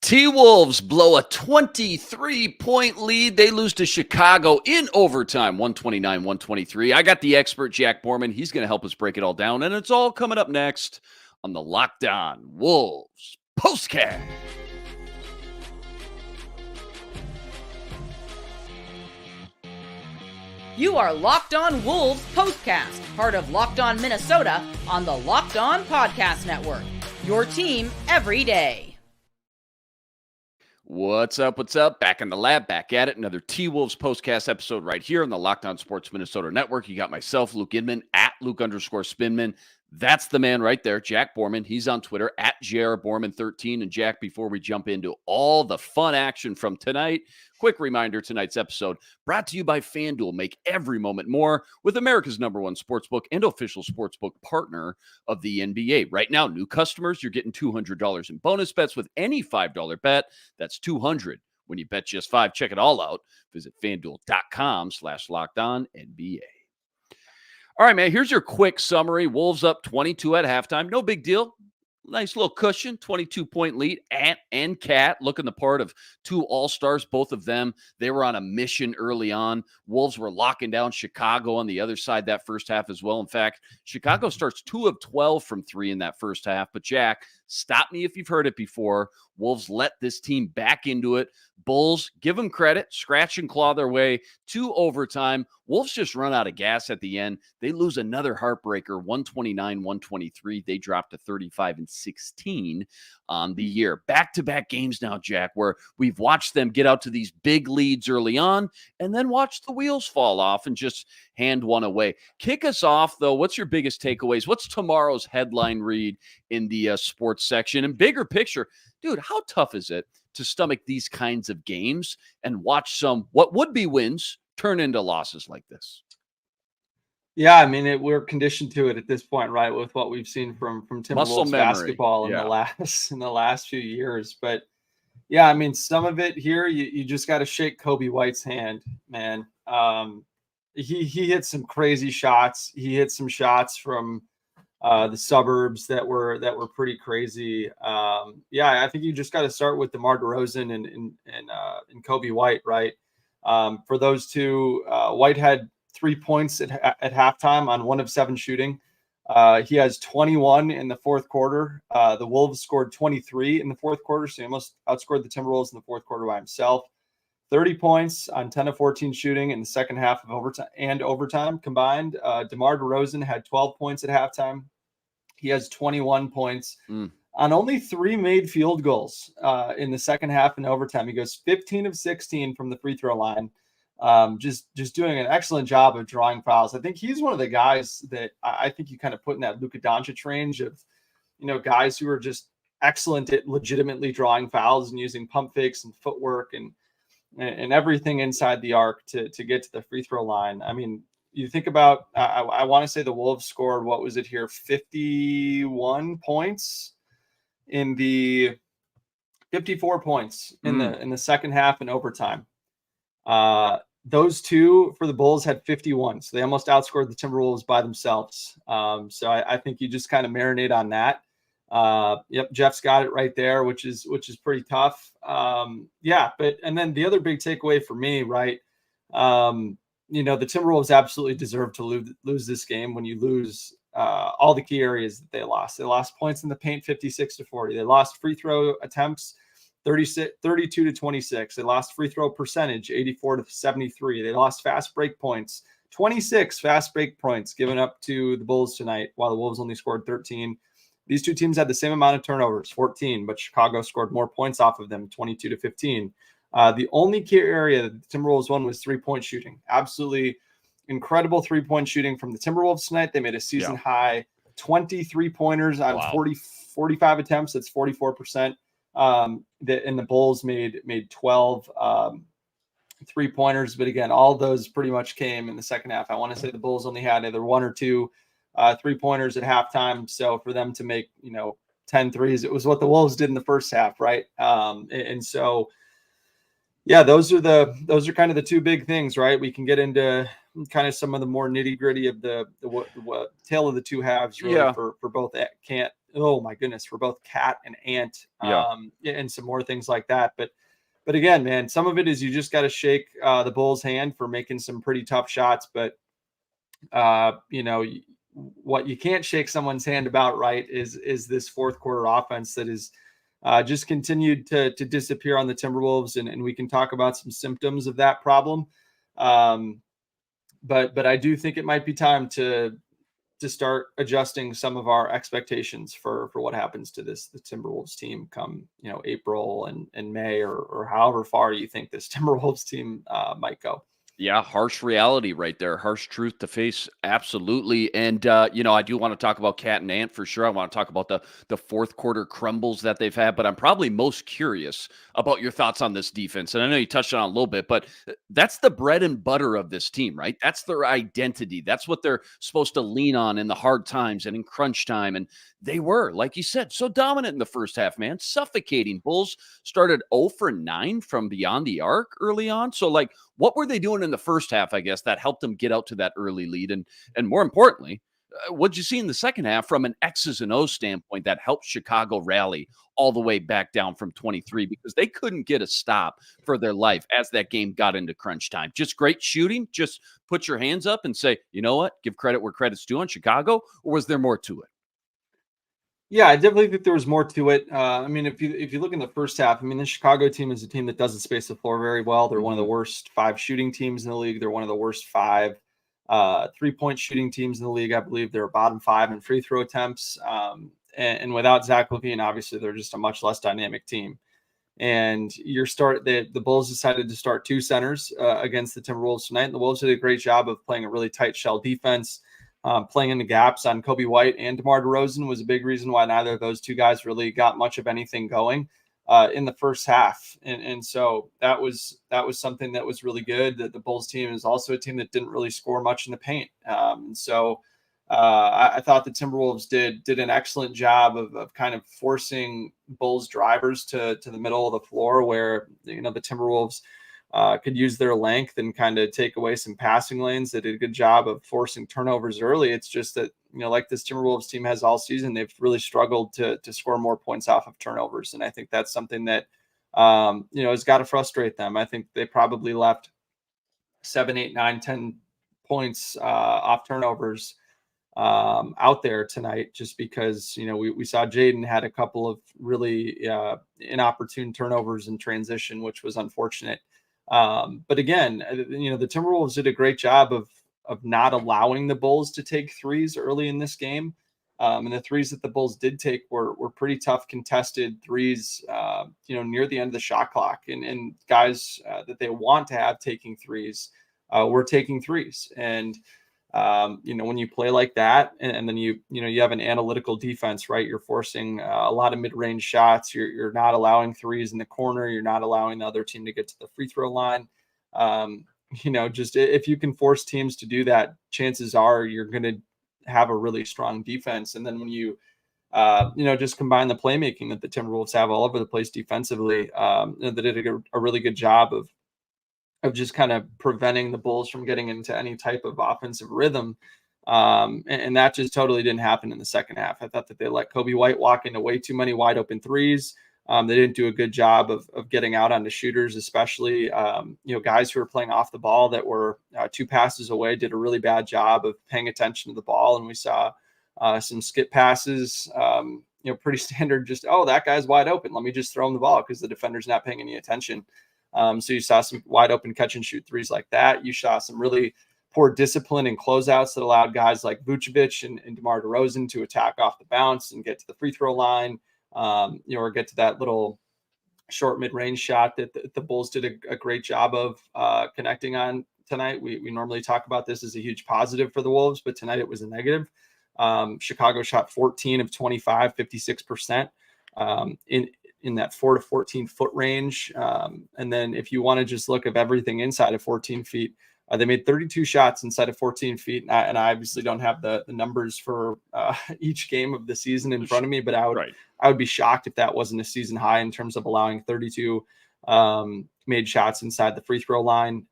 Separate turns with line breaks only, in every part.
T-Wolves blow a 23-point lead. They lose to Chicago in overtime, 129-123. I got the expert, Jack Borman. He's going to help us break it all down, and it's all coming up next on the Locked On Wolves POSTCAST.
You are Locked On Wolves POSTCAST, part of Locked On Minnesota on the Locked On Podcast Network. Your team every day.
What's up? What's up? Back in the lab, back at it. Another T-Wolves POSTCAST episode right here on the Locked On Sports Minnesota Network. You got myself, Luke Inman, at Luke_Spinman. That's the man right there, Jack Borman. He's on Twitter, at JRBorman13. And Jack, before we jump into all the fun action from tonight, quick reminder, tonight's episode brought to you by FanDuel. Make every moment more with America's #1 sportsbook and official sportsbook partner of the NBA. Right now, new customers, you're getting $200 in bonus bets with any $5 bet. That's $200 when you bet just $5. Check it all out. Visit FanDuel.com/LockedOnNBA. All right, man, here's your quick summary. Wolves up 22 at halftime. No big deal. Nice little cushion, 22-point lead. Ant and Cat looking the part of two all-stars, both of them. They were on a mission early on. Wolves were locking down Chicago on the other side that first half as well. In fact, Chicago starts 2 of 12 from 3 in that first half. But, Jack, stop me if you've heard it before. Wolves let this team back into it. Bulls, give them credit, scratch and claw their way to overtime. Wolves just run out of gas at the end. They lose another heartbreaker, 129-123. They drop to 35-16 on the year. Back-to-back games now, Jack, where we've watched them get out to these big leads early on and then watch the wheels fall off and just hand one away. Kick us off, though. What's your biggest takeaways? What's tomorrow's headline read in the sports section? And bigger picture, dude, how tough is it to stomach these kinds of games and watch some what would be wins turn into losses like this?
Yeah, I mean, we're conditioned to it at this point, right? With what we've seen from Timberwolves basketball in the last few years. But yeah, I mean, some of it here, you just got to shake Kobe White's hand, man. He hit some crazy shots. He hit some shots from the suburbs that were pretty crazy. Yeah, I think you just got to start with DeMar DeRozan and Kobe White, right? For those two, White had 3 points at halftime on 1 of 7 shooting. He has 21 in the fourth quarter. The Wolves scored 23 in the fourth quarter, so he almost outscored the Timberwolves in the fourth quarter by himself. 30 points on 10 of 14 shooting in the second half of overtime combined. DeMar DeRozan had 12 points at halftime. He has 21 points on only 3 made field goals in the second half and overtime. He goes 15 of 16 from the free throw line. Just doing an excellent job of drawing fouls. I think he's one of the guys that I think you kind of put in that Luka Doncic range of, guys who are just excellent at legitimately drawing fouls and using pump fakes and footwork and everything inside the arc to get to the free throw line. I mean, you think about, I want to say the Wolves scored, 51 points in the 54 points in the second half and overtime. Those two for the Bulls had 51. So they almost outscored the Timberwolves by themselves. So I think you just kind of marinate on that. Yep, Jeff's got it right there, which is pretty tough. And then the other big takeaway for me, right? The Timberwolves absolutely deserve to lose this game when you lose all the key areas that they lost. They lost points in the paint, 56-40. They lost free throw attempts, 32-26. They lost free throw percentage, 84-73. They lost fast break points, 26 fast break points given up to the Bulls tonight, while the Wolves only scored 13. These two teams had the same amount of turnovers, 14, but Chicago scored more points off of them, 22-15. The only key area that the Timberwolves won was 3-point shooting. Absolutely incredible 3-point shooting from the Timberwolves tonight. They made a season high 23 pointers on 45 attempts. That's 44%. And the Bulls made 12 3-pointers. But again, all those pretty much came in the second half. I want to say the Bulls only had either 1 or 2 3-pointers at halftime. So for them to make, 10 threes, it was what the Wolves did in the first half, right? And so, yeah, those are kind of the two big things, right? We can get into kind of some of the more nitty gritty of the tale of the two halves, really, for both oh my goodness, for both Cat and Ant,
Yeah.
and some more things like that. But again, man, some of it is you just got to shake the Bulls' hand for making some pretty tough shots. But what you can't shake someone's hand about, right, is this fourth quarter offense that is just continued to disappear on the Timberwolves, and we can talk about some symptoms of that problem. But I do think it might be time to start adjusting some of our expectations for what happens to the Timberwolves team come April and May, or however far you think this Timberwolves team might go.
Yeah, harsh reality right there. Harsh truth to face. Absolutely. And I do want to talk about Cat and Ant for sure. I want to talk about the fourth quarter crumbles that they've had, but I'm probably most curious about your thoughts on this defense. And I know you touched on it a little bit, but that's the bread and butter of this team, right? That's their identity. That's what they're supposed to lean on in the hard times and in crunch time. And they were, like you said, so dominant in the first half, man. Suffocating. Bulls started 0 for 9 from beyond the arc early on. So, like, what were they doing in the first half, I guess, that helped them get out to that early lead? And more importantly, what'd you see in the second half from an X's and O's standpoint that helped Chicago rally all the way back down from 23? Because they couldn't get a stop for their life as that game got into crunch time. Just great shooting. Just put your hands up and say, you know what? Give credit where credit's due on Chicago. Or was there more to it?
Yeah, I definitely think there was more to it. I mean, if you look in the first half, I mean, the Chicago team is a team that doesn't space the floor very well. They're one of the worst 5 shooting teams in the league. They're one of the worst 5 3-point shooting teams in the league. I believe they're bottom 5 in free throw attempts. And without Zach LaVine, obviously, they're just a much less dynamic team. And the Bulls decided to start 2 centers against the Timberwolves tonight. And the Wolves did a great job of playing a really tight shell defense. Playing in the gaps on Kobe White and DeMar DeRozan was a big reason why neither of those 2 guys really got much of anything going in the first half. And so that was something that was really good. That the Bulls team is also a team that didn't really score much in the paint. And so I thought the Timberwolves did an excellent job of kind of forcing Bulls drivers to the middle of the floor, where the Timberwolves could use their length and kind of take away some passing lanes. They did a good job of forcing turnovers early. It's just that, like this Timberwolves team has all season, they've really struggled to score more points off of turnovers. And I think that's something that, has got to frustrate them. I think they probably left 7, 8, 9, 10 points off turnovers out there tonight, just because, we saw Jaden had a couple of really inopportune turnovers in transition, which was unfortunate. But again, the Timberwolves did a great job of not allowing the Bulls to take threes early in this game. And the threes that the Bulls did take were pretty tough contested threes, near the end of the shot clock, and guys that they want to have taking threes were taking threes. And, when you play like that, and then you have an analytical defense, right? You're forcing a lot of mid-range shots. You're not allowing threes in the corner. You're not allowing the other team to get to the free throw line. Just if you can force teams to do that, chances are you're going to have a really strong defense. And then when you, just combine the playmaking that the Timberwolves have all over the place defensively, they did a really good job of just kind of preventing the Bulls from getting into any type of offensive rhythm. And that just totally didn't happen in the second half. I thought that they let Kobe White walk into way too many wide open threes. They didn't do a good job of getting out onto shooters, especially, guys who were playing off the ball that were 2 passes away did a really bad job of paying attention to the ball. And we saw some skip passes, pretty standard, just, oh, that guy's wide open, let me just throw him the ball because the defender's not paying any attention. So you saw some wide open catch and shoot threes like that. You saw some really poor discipline and closeouts that allowed guys like Vucevic and DeMar DeRozan to attack off the bounce and get to the free throw line, or get to that little short mid-range shot that the Bulls did a great job of connecting on tonight. We normally talk about this as a huge positive for the Wolves, but tonight it was a negative. Chicago shot 14 of 25, 56%. In that 4 to 14 foot range. And then if you want to just look at everything inside of 14 feet, they made 32 shots inside of 14 feet. And I obviously don't have the numbers for each game of the season in front of me, but I would be shocked if that wasn't a season high in terms of allowing 32 made shots inside the free throw line.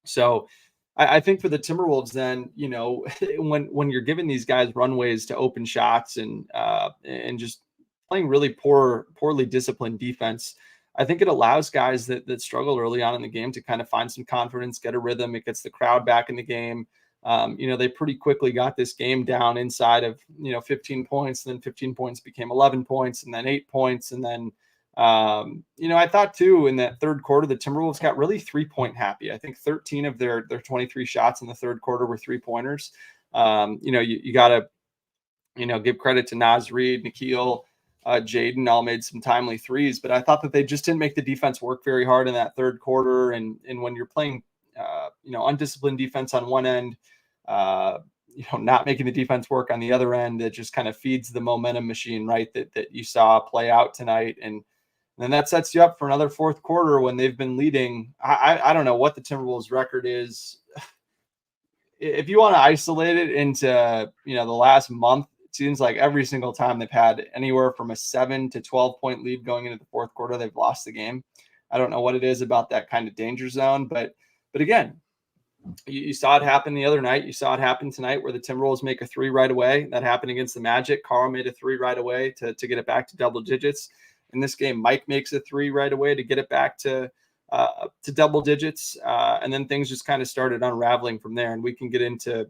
So I think for the Timberwolves, then, when you're giving these guys runways to open shots and just playing really poorly disciplined defense, I think it allows guys that struggle early on in the game to kind of find some confidence, get a rhythm. It gets the crowd back in the game. They pretty quickly got this game down inside of 15 points. And then 15 points became 11 points, and then 8 points, and then I thought too in that third quarter, the Timberwolves got really 3-point happy. I think 13 of their 23 shots in the third quarter were 3-pointers. You got to, give credit to Naz Reid, Nikhil, Jaden all made some timely threes, but I thought that they just didn't make the defense work very hard in that third quarter. And when you're playing, undisciplined defense on one end, not making the defense work on the other end, it just kind of feeds the momentum machine, right? That you saw play out tonight. And then that sets you up for another fourth quarter when they've been leading. I don't know what the Timberwolves record is. If you want to isolate it into, the last month, it seems like every single time they've had anywhere from a 7 to 12 point lead going into the fourth quarter, they've lost the game. I don't know what it is about that kind of danger zone, but again, you saw it happen the other night. You saw it happen tonight where the Timberwolves make a 3 right away. That happened against the Magic. Carl made a 3 right away to get it back to double digits. In this game, Mike makes a 3 right away to get it back to double digits. And then things just kind of started unraveling from there. And we can get into,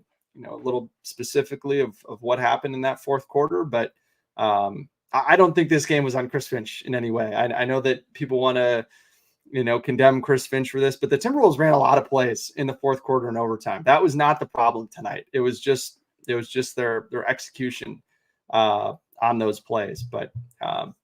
a little specifically of what happened in that fourth quarter. But I don't think this game was on Chris Finch in any way. I know that people want to, condemn Chris Finch for this, but the Timberwolves ran a lot of plays in the fourth quarter and overtime. That was not the problem tonight. It was just their execution on those plays. But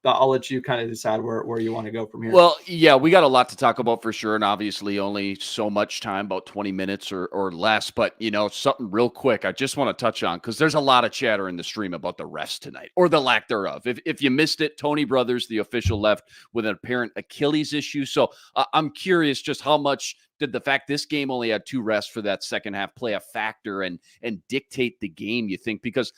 I'll let you kind of decide where you want to go from here.
Well, yeah, we got a lot to talk about for sure. And obviously only so much time, about 20 minutes or less. But, something real quick I just want to touch on, because there's a lot of chatter in the stream about the refs tonight, or the lack thereof. If you missed it, Tony Brothers, the official, left with an apparent Achilles issue. So I'm curious just how much did the fact this game only had 2 refs for that second half play a factor and dictate the game, you think? Because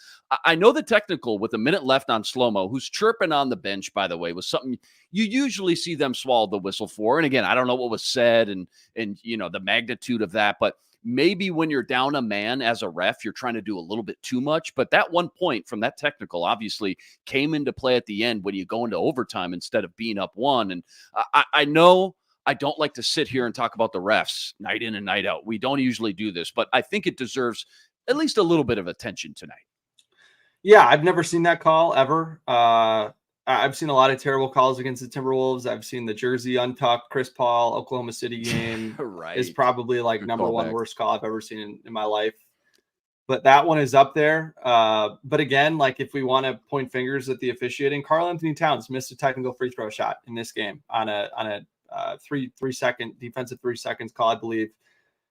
I know the technical with a minute left on slow-mo, who's chirping on the bench, by the way, was something you usually see them swallow the whistle for. And again, I don't know what was said and the magnitude of that, but maybe when you're down a man as a ref, you're trying to do a little bit too much. But that 1 point from that technical obviously came into play at the end when you go into overtime instead of being up 1. And I know I don't like to sit here and talk about the refs night in and night out. We don't usually do this, but I think it deserves at least a little bit of attention tonight.
Yeah, I've never seen that call ever. I've seen a lot of terrible calls against the Timberwolves. I've seen the jersey untucked Chris Paul Oklahoma City game.
Right.
Is probably like Good number one worst call I've ever seen in my life. But that one is up there. But again, like if we want to point fingers at the officiating, Karl Anthony Towns missed a technical free throw shot in this game on a 3-second defensive 3 seconds call, I believe.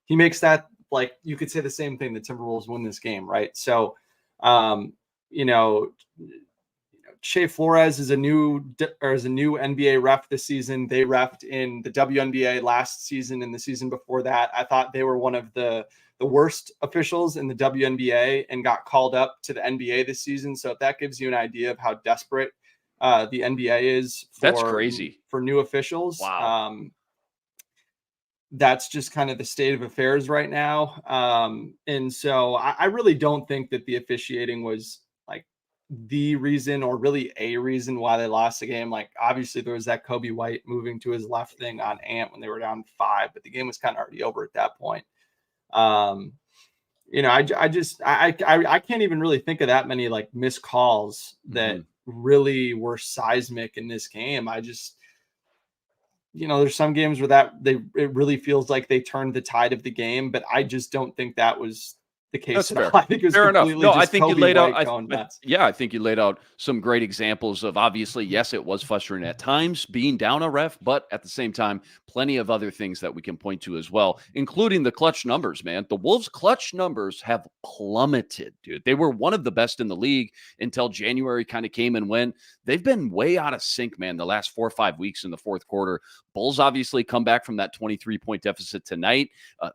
He makes that, like, you could say the same thing. The Timberwolves win this game, right? So, Shea Flores is a new NBA ref this season. They refed in the WNBA last season and the season before that. I thought they were one of the worst officials in the WNBA and got called up to the NBA this season. So if that gives you an idea of how desperate the NBA is
that's crazy
for new officials.
Wow.
That's just kind of the state of affairs right now. And so I really don't think that the officiating was like the reason or really a reason why they lost the game. Like obviously there was that Kobe White moving to his left thing on Ant when they were down 5, but the game was kind of already over at that point. I can't even really think of that many like missed calls that really were seismic in this game. I just, there's some games where it really feels like they turned the tide of the game, but I just don't think that was the case.
That's fair.
I think it was
fair enough. No, I think
Kobe
you laid out.
I
think you laid out some great examples of obviously, yes, it was frustrating at times being down a ref, but at the same time, plenty of other things that we can point to as well, including the clutch numbers. Man, the Wolves' clutch numbers have plummeted, dude. They were one of the best in the league until January kind of came and went. They've been way out of sync, man. The last 4 or 5 weeks in the fourth quarter. Bulls obviously come back from that 23-point deficit tonight.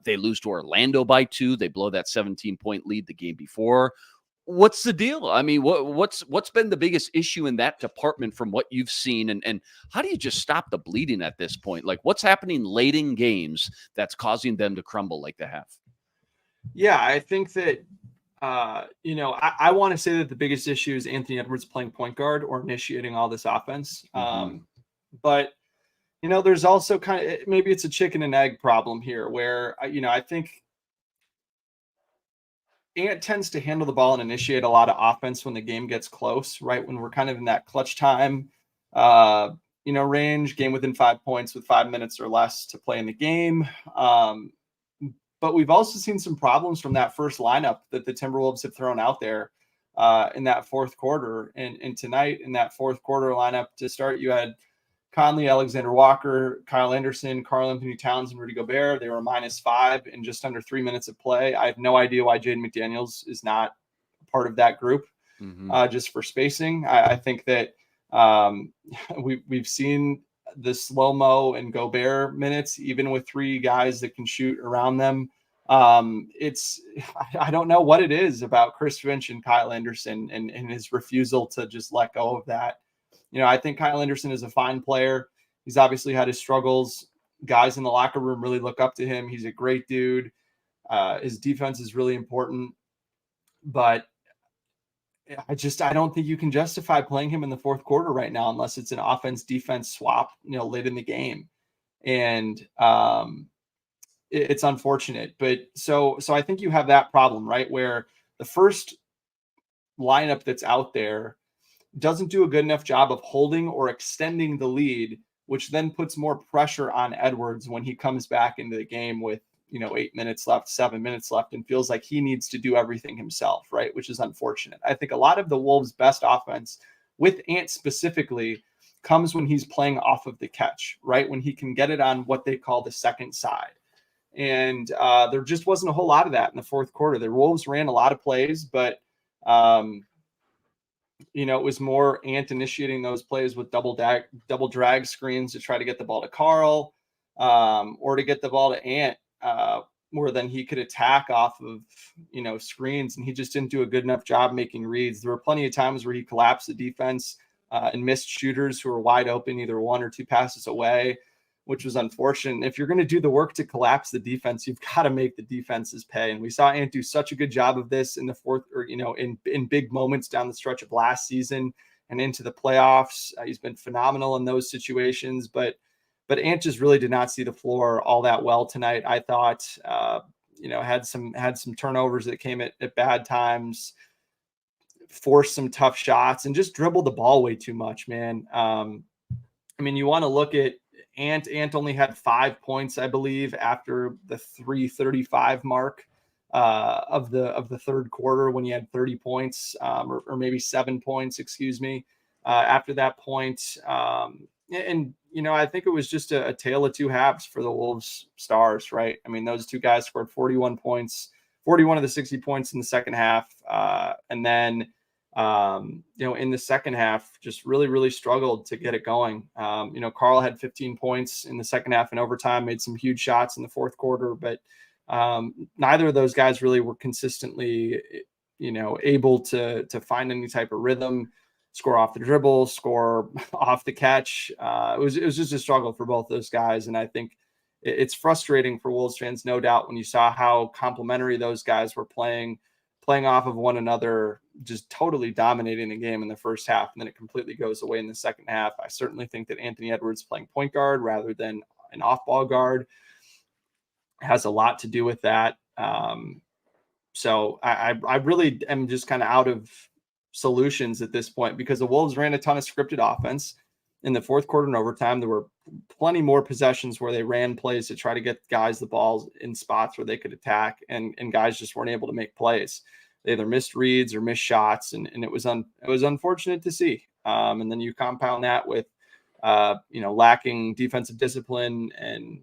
They lose to Orlando by 2. They blow that 17-point lead the game before. What's the deal? I mean, what's been the biggest issue in that department from what you've seen? And how do you just stop the bleeding at this point? Like what's happening late in games that's causing them to crumble like they have?
Yeah, I think that, I want to say that the biggest issue is Anthony Edwards playing point guard or initiating all this offense. But, there's also maybe it's a chicken and egg problem here where, I think Ant tends to handle the ball and initiate a lot of offense when the game gets close, right? When we're kind of in that clutch time, range, game within 5 points with 5 minutes or less to play in the game. But we've also seen some problems from that first lineup that the Timberwolves have thrown out there in that fourth quarter. And tonight in that fourth quarter lineup to start, you had Conley, Alexander Walker, Kyle Anderson, Karl-Anthony Towns, and Rudy Gobert. They were -5 in just under 3 minutes of play. I have no idea why Jaden McDaniels is not part of that group, just for spacing. I think that we've seen the slow-mo and Gobert minutes, even with 3 guys that can shoot around them. I don't know what it is about Chris Finch and Kyle Anderson and his refusal to just let go of that. I think Kyle Anderson is a fine player. He's obviously had his struggles. Guys in the locker room really look up to him. He's a great dude. His defense is really important, but I don't think you can justify playing him in the fourth quarter right now unless it's an offense-defense swap, late in the game. And it's unfortunate. But so I think you have that problem, right? Where the first lineup that's out there doesn't do a good enough job of holding or extending the lead, which then puts more pressure on Edwards when he comes back into the game with, 8 minutes left, 7 minutes left, and feels like he needs to do everything himself, right? Which is unfortunate. I think a lot of the Wolves' best offense, with Ant specifically, comes when he's playing off of the catch, right? When he can get it on what they call the second side. And there just wasn't a whole lot of that in the fourth quarter. The Wolves ran a lot of plays, but it was more Ant initiating those plays with double drag screens to try to get the ball to Karl, or to get the ball to Ant, more than he could attack off of, screens. And he just didn't do a good enough job making reads. There were plenty of times where he collapsed the defense and missed shooters who were wide open, either 1 or 2 passes away, which was unfortunate. If you're going to do the work to collapse the defense, you've got to make the defenses pay. And we saw Ant do such a good job of this in the fourth, or, in big moments down the stretch of last season and into the playoffs. He's been phenomenal in those situations, but Ant just really did not see the floor all that well tonight. I thought, had some turnovers that came at bad times, forced some tough shots, and just dribbled the ball way too much, man. You want to look at Ant only had 5 points, I believe, after the 3:35 mark of the third quarter, when he had 30 points, or maybe 7 points, excuse me, after that point. I think it was just a tale of two halves for the Wolves stars, right? Those 2 guys scored 41 points, 41 of the 60 points in the second half. And then, in the second half, just really, really struggled to get it going. Karl had 15 points in the second half in overtime, made some huge shots in the fourth quarter, but neither of those guys really were consistently, able to find any type of rhythm, score off the dribble, score off the catch. It was just a struggle for both those guys. And I think it's frustrating for Wolves fans, no doubt, when you saw how complimentary those guys were playing off of one another, just totally dominating the game in the first half. And then it completely goes away in the second half. I certainly think that Anthony Edwards playing point guard rather than an off-ball guard has a lot to do with that. So I really am just kind of out of solutions at this point, because the Wolves ran a ton of scripted offense in the fourth quarter and overtime. There were plenty more possessions where they ran plays to try to get guys the balls in spots where they could attack, and guys just weren't able to make plays. They either missed reads or missed shots, and it was unfortunate to see. And then you compound that with lacking defensive discipline and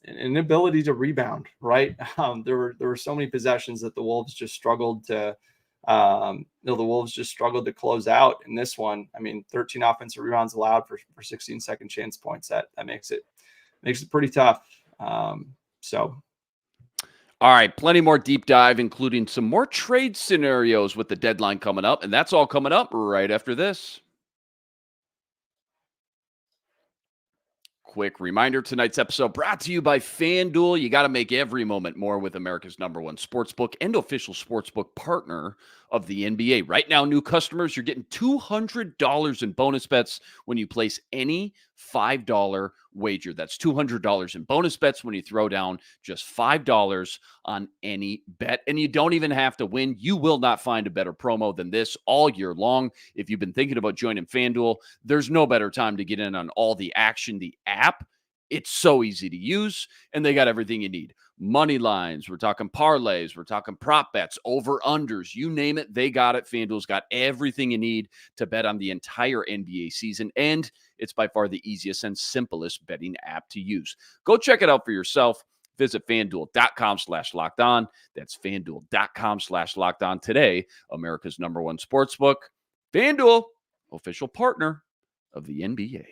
an ability to rebound, right? There were so many possessions that the Wolves just struggled to close out in this one. 13 offensive rebounds allowed for 16 second chance points. That makes it pretty tough.
All right, plenty more deep dive, including some more trade scenarios with the deadline coming up, and that's all coming up right after this. quick reminder. Tonight's episode brought to you by FanDuel. You got to make every moment more with America's #1 sportsbook and official sportsbook partner of the NBA. Right now, new customers, you're getting $200 in bonus bets when you place any $5 wager. That's $200 in bonus bets when you throw down just $5 on any bet. And you don't even have to win. You will not find a better promo than this all year long. If you've been thinking about joining FanDuel, there's no better time to get in on all the action. The app, it's so easy to use, and they got everything you need. Money lines, we're talking parlays, we're talking prop bets, over-unders, you name it, they got it. FanDuel's got everything you need to bet on the entire NBA season, and it's by far the easiest and simplest betting app to use. Go check it out for yourself. Visit FanDuel.com/lockedon. That's FanDuel.com/lockedon today. America's #1 sportsbook. FanDuel, official partner of the NBA.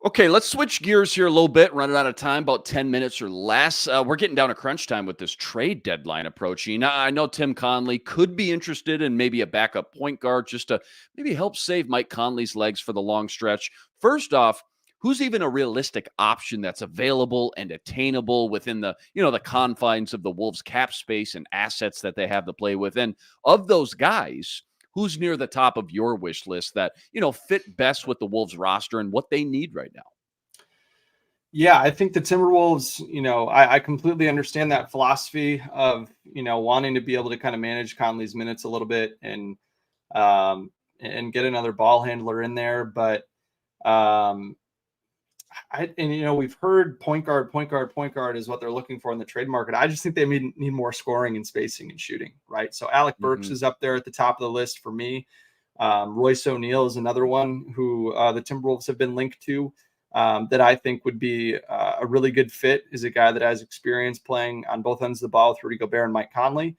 Okay, let's switch gears here a little bit. Running out of time, about 10 minutes or less. We're getting down to crunch time with this trade deadline approaching. I know Tim Conley could be interested in maybe a backup point guard just to maybe help save Mike Conley's legs for the long stretch. First off, who's even a realistic option that's available and attainable within the, the confines of the Wolves cap space and assets that they have to play with? And of those guys, who's near the top of your wish list that, fit best with the Wolves roster and what they need right now?
Yeah, I think the Timberwolves, I completely understand that philosophy of, wanting to be able to kind of manage Conley's minutes a little bit and get another ball handler in there. But, we've heard point guard is what they're looking for in the trade market. I just think they need more scoring and spacing and shooting, right? So Alec Burks is up there at the top of the list for me. Royce O'Neal is another one who the Timberwolves have been linked to that I think would be a really good fit. Is a guy that has experience playing on both ends of the ball with Rudy Gobert and Mike Conley.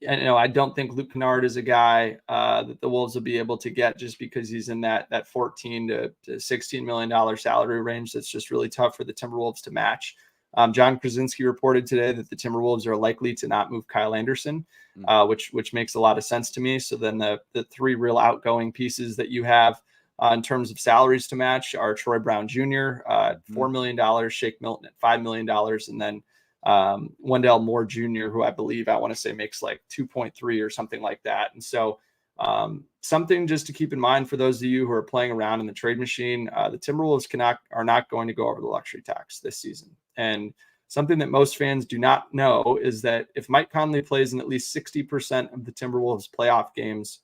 I don't think Luke Kennard is a guy that the Wolves will be able to get just because he's in that $14 to $16 million salary range. That's just really tough for the Timberwolves to match. John Krasinski reported today that the Timberwolves are likely to not move Kyle Anderson, which makes a lot of sense to me. So then the three real outgoing pieces that you have in terms of salaries to match are Troy Brown Jr., $4 million, Shake Milton at $5 million, and then Wendell Moore Jr., who I want to say makes like 2.3 or something like that. And so something just to keep in mind for those of you who are playing around in the trade machine, the Timberwolves are not going to go over the luxury tax this season. And something that most fans do not know is that if Mike Conley plays in at least 60% of the Timberwolves playoff games,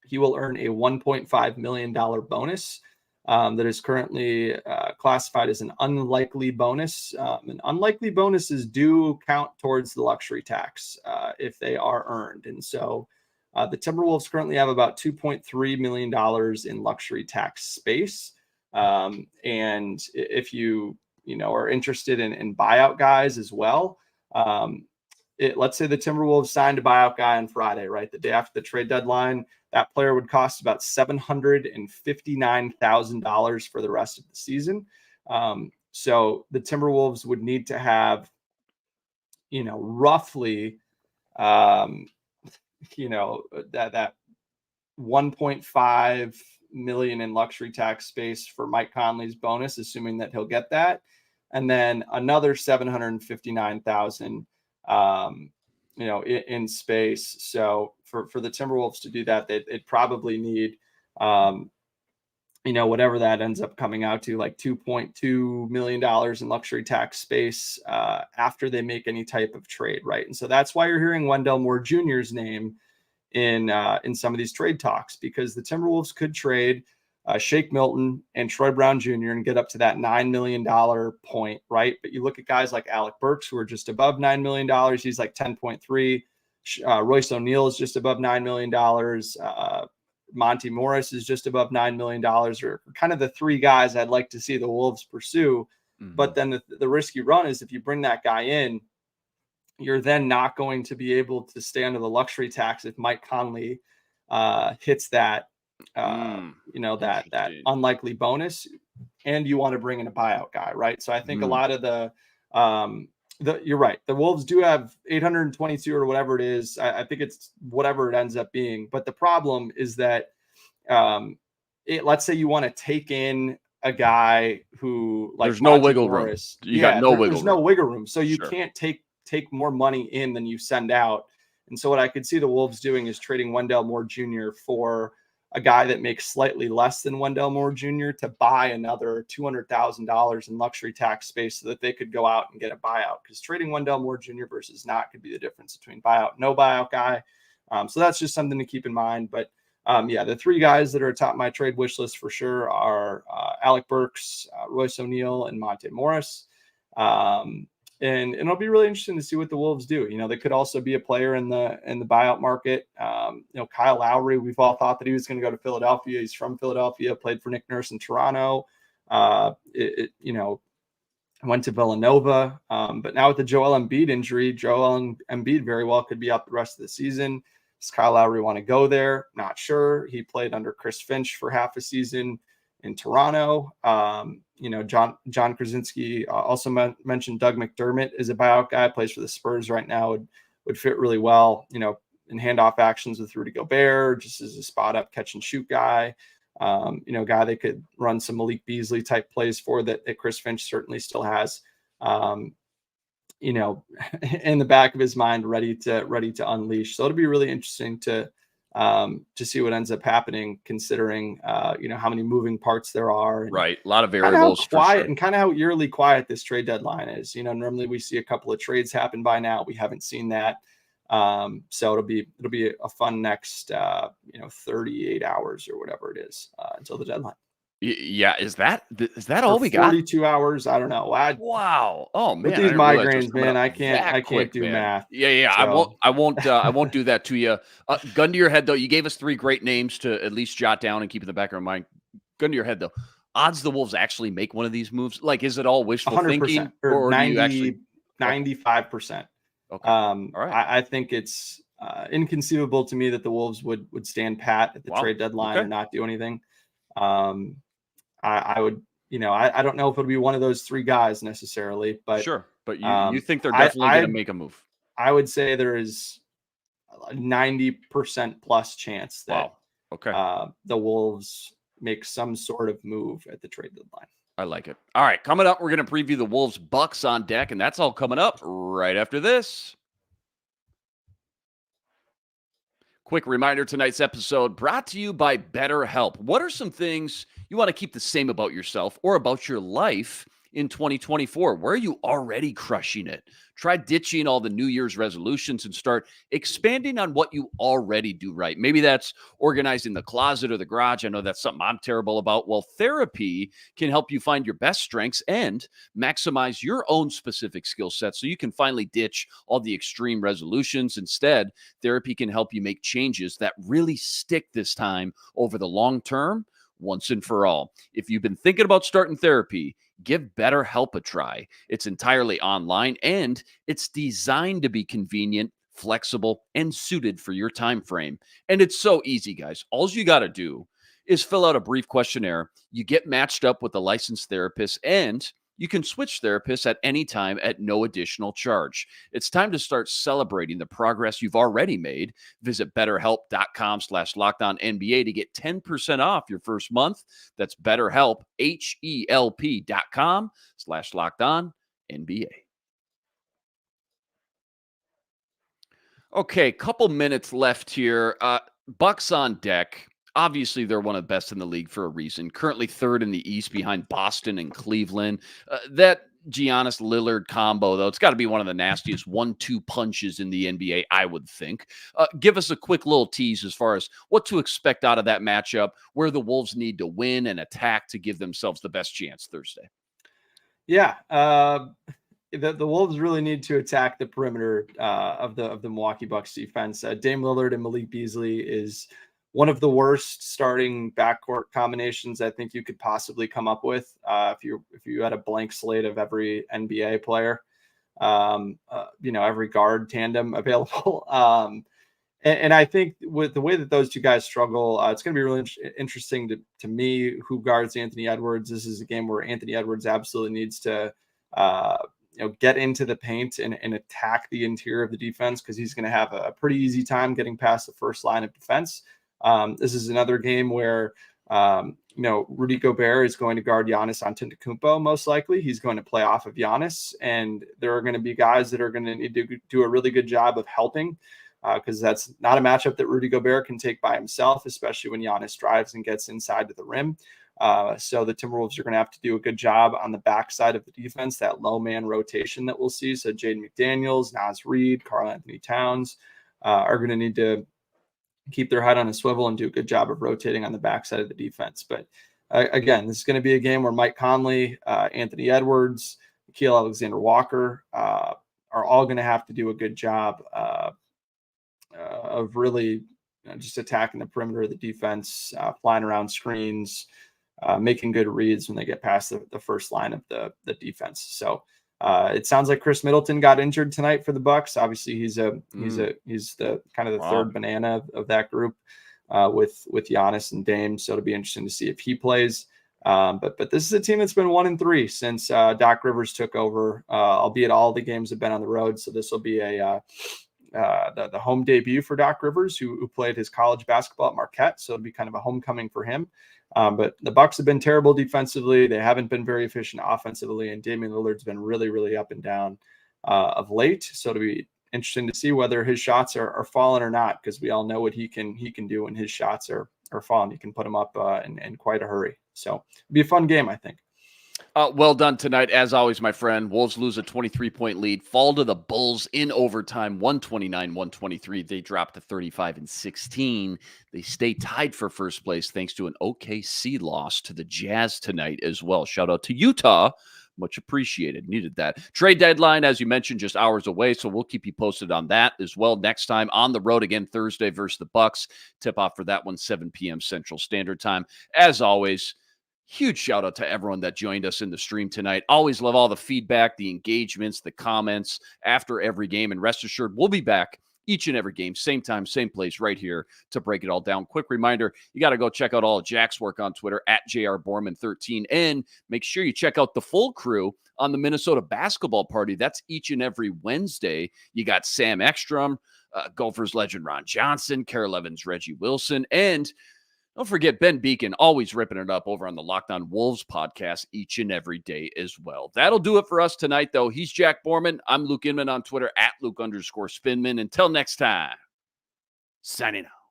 he will earn a $1.5 million bonus. That is currently classified as an unlikely bonus. And unlikely bonuses do count towards the luxury tax if they are earned. And so the Timberwolves currently have about $2.3 million in luxury tax space. And if you are interested in buyout guys as well, let's say the Timberwolves signed a buyout guy on Friday, right? The day after the trade deadline, that player would cost about $759,000 for the rest of the season. So the Timberwolves would need to have, roughly, that 1.5 million in luxury tax space for Mike Conley's bonus, assuming that he'll get that. And then another 759,000, in space. So for the Timberwolves to do that, they'd probably need, whatever that ends up coming out to, like $2.2 million in luxury tax space after they make any type of trade, right? And so that's why you're hearing Wendell Moore Jr.'s name in some of these trade talks, because the Timberwolves could trade Shake Milton and Troy Brown Jr. and get up to that $9 million point, right? But you look at guys like Alec Burks, who are just above $9 million. He's like 10.3. Royce O'Neal is just above $9 million. Monty Morris is just above $9 million, or kind of the three guys I'd like to see the Wolves pursue. But then the risk you run is if you bring that guy in, you're then not going to be able to stay under the luxury tax if Mike Conley hits that, that unlikely bonus, and you want to bring in a buyout guy, right? So I think a lot of you're right. The Wolves do have 822 or whatever it is. I think it's whatever it ends up being. But the problem is that let's say you want to take in a guy who, like,
there's no wiggle
Morris,
room. You got no wiggle
there's
room.
no wiggle room. So you
Sure.
can't take more money in than you send out. And so what I could see the Wolves doing is trading Wendell Moore Jr. for a guy that makes slightly less than Wendell Moore Jr. to buy another $200,000 in luxury tax space so that they could go out and get a buyout. Because trading Wendell Moore Jr. versus not could be the difference between buyout, no buyout guy. So that's just something to keep in mind. But the three guys that are atop my trade wish list for sure are Alec Burks, Royce O'Neal, and Monte Morris. And it'll be really interesting to see what the Wolves do. They could also be a player in the buyout market. Kyle Lowry, we've all thought that he was going to go to Philadelphia. He's from Philadelphia, played for Nick Nurse in Toronto. Went to Villanova. But now with the Joel Embiid injury, Joel Embiid very well could be out the rest of the season. Does Kyle Lowry want to go there? Not sure. He played under Chris Finch for half a season in Toronto. John Krasinski also mentioned Doug McDermott is a buyout guy, plays for the Spurs right now, would fit really well, in handoff actions with Rudy Gobert, just as a spot up catch and shoot guy, guy they could run some Malik Beasley type plays for that Chris Finch certainly still has, in the back of his mind, ready to unleash. So it'll be really interesting to see what ends up happening, considering how many moving parts there are.
Right, a lot of variables.
Quiet and kind of how eerily quiet this trade deadline is. Normally we see a couple of trades happen by now. We haven't seen that. So it'll be a fun next 38 hours or whatever it is until the deadline.
Yeah, is that all we got?
42 hours. I don't know.
Wow. Oh man,
with these migraines, man, I can't do math.
Yeah. So. I won't do that to you. Gun to your head though. You gave us three great names to at least jot down and keep in the back of our mind. Gun to your head though. Odds the Wolves actually make one of these moves. Like, is it all wishful thinking,
or 95%?
Okay. All right.
I think it's inconceivable to me that the Wolves would stand pat at the trade deadline and not do anything. I would, I don't know if it'll be one of those three guys necessarily, but
sure. But you think they're definitely going to make a move?
I would say there is a 90% plus chance that the Wolves make some sort of move at the trade deadline.
I like it. All right, coming up, we're going to preview the Wolves Bucks on deck, and that's all coming up right after this. Quick reminder, tonight's episode brought to you by BetterHelp. What are some things you want to keep the same about yourself or about your life in 2024? Where are you already crushing it? Try ditching all the New Year's resolutions and start expanding on what you already do right. Maybe that's organizing the closet or the garage. I know that's something I'm terrible about. Well, therapy can help you find your best strengths and maximize your own specific skill set so you can finally ditch all the extreme resolutions. Instead, therapy can help you make changes that really stick this time over the long term, once and for all. If you've been thinking about starting therapy, give BetterHelp a try. It's entirely online and it's designed to be convenient, flexible, and suited for your time frame. And it's so easy, guys. All you got to do is fill out a brief questionnaire. You get matched up with a licensed therapist, and you can switch therapists at any time at no additional charge. It's time to start celebrating the progress you've already made. Visit BetterHelp.com/LockedOnNBA to get 10% off your first month. That's BetterHelp, HELP.com/LockedOnNBA. Okay, couple minutes left here. Bucks on deck. Obviously, they're one of the best in the league for a reason. Currently third in the East behind Boston and Cleveland. That Giannis Lillard combo, though, it's got to be one of the nastiest 1-2 punches in the NBA, I would think. Give us a quick little tease as far as what to expect out of that matchup, where the Wolves need to win and attack to give themselves the best chance Thursday.
Yeah. The Wolves really need to attack the perimeter of the Milwaukee Bucks defense. Dame Lillard and Malik Beasley is one of the worst starting backcourt combinations I think you could possibly come up with if you had a blank slate of every NBA player, every guard tandem available. And I think with the way that those two guys struggle, it's going to be really interesting to me who guards Anthony Edwards. This is a game where Anthony Edwards absolutely needs to get into the paint and attack the interior of the defense, because he's going to have a pretty easy time getting past the first line of defense. This is another game where, Rudy Gobert is going to guard Giannis Antetokounmpo. Most likely he's going to play off of Giannis, and there are going to be guys that are going to need to do a really good job of helping, because that's not a matchup that Rudy Gobert can take by himself, especially when Giannis drives and gets inside to the rim. So the Timberwolves are going to have to do a good job on the backside of the defense, that low man rotation that we'll see. So Jaden McDaniels, Naz Reid, Karl Anthony Towns are going to need to keep their head on a swivel and do a good job of rotating on the backside of the defense. But again, this is going to be a game where Mike Conley, Anthony Edwards, Nickeil Alexander-Walker are all going to have to do a good job of really just attacking the perimeter of the defense, flying around screens, making good reads when they get past the first line of the defense. So it sounds like Chris Middleton got injured tonight for the Bucks. Obviously, he's the kind of the third banana of that group with Giannis and Dame. So it'll be interesting to see if he plays. But this is a team that's been 1-3 since Doc Rivers took over. Albeit all the games have been on the road, so this will be the home debut for Doc Rivers, who played his college basketball at Marquette. So it'll be kind of a homecoming for him. But the Bucks have been terrible defensively. They haven't been very efficient offensively, and Damian Lillard's been really, really up and down of late. So it'll be interesting to see whether his shots are falling or not, because we all know what he can do when his shots are falling. He can put them up in quite a hurry. So it'll be a fun game, I think.
Well done tonight, as always, my friend. Wolves lose a 23-point lead, fall to the Bulls in overtime, 129-123. They drop to 35-16. They stay tied for first place thanks to an OKC loss to the Jazz tonight as well. Shout out to Utah. Much appreciated. Needed that. Trade deadline, as you mentioned, just hours away, so we'll keep you posted on that as well. Next time on the road again, Thursday versus the Bucks. Tip off for that one, 7 p.m. Central Standard Time. As always, huge shout out to everyone that joined us in the stream tonight. Always love all the feedback, the engagements, the comments after every game. And rest assured, we'll be back each and every game, same time, same place, right here to break it all down. Quick reminder, you got to go check out all of Jack's work on Twitter at JRBorman13. And make sure you check out the full crew on the Minnesota basketball party. That's each and every Wednesday. You got Sam Ekstrom, Gophers legend Ron Johnson, Carol Evans, Reggie Wilson, and don't forget Ben Beacon, always ripping it up over on the Locked On Wolves podcast each and every day as well. That'll do it for us tonight, though. He's Jack Borman. I'm Luke Inman on Twitter at Luke_Spinman. Until next time, signing out.